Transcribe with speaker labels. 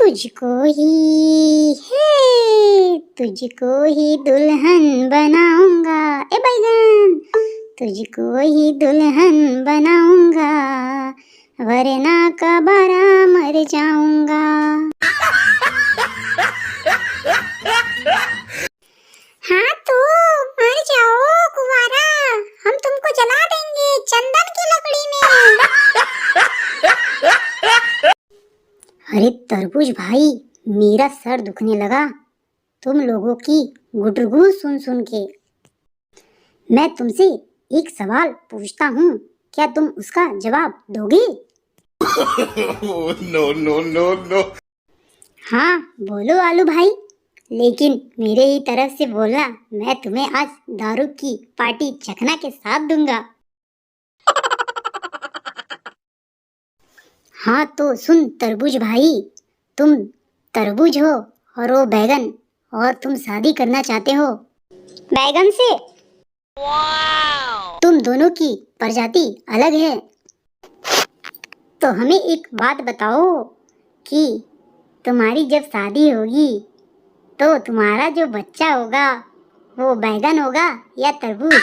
Speaker 1: तुझको ही है, तुझको ही दुल्हन बनाऊंगा, ए बैगन, तुझको ही दुल्हन बनाऊंगा, वरना कबारा मर जाऊंगा। हाँ तो मर जाओ कुंवारा, हम तुमको जला देंगे चंदन की लकड़ी में। अरे तरबूज भाई, मेरा सर दुखने लगा तुम लोगों की गुटरगू सुन सुन के। मैं तुमसे एक सवाल पूछता हूँ, क्या तुम उसका जवाब दोगे?
Speaker 2: No no no no.
Speaker 1: हाँ बोलो आलू भाई, लेकिन मेरे ही तरफ से बोलना, मैं तुम्हें आज दारू की पार्टी चखना के साथ दूंगा। हाँ तो सुन तरबूज भाई, तुम तरबूज हो और वो बैगन, और तुम शादी करना चाहते हो बैगन से। तुम दोनों की प्रजाति अलग है, तो हमें एक बात बताओ कि तुम्हारी जब शादी होगी तो तुम्हारा जो बच्चा होगा वो बैगन होगा या तरबूज?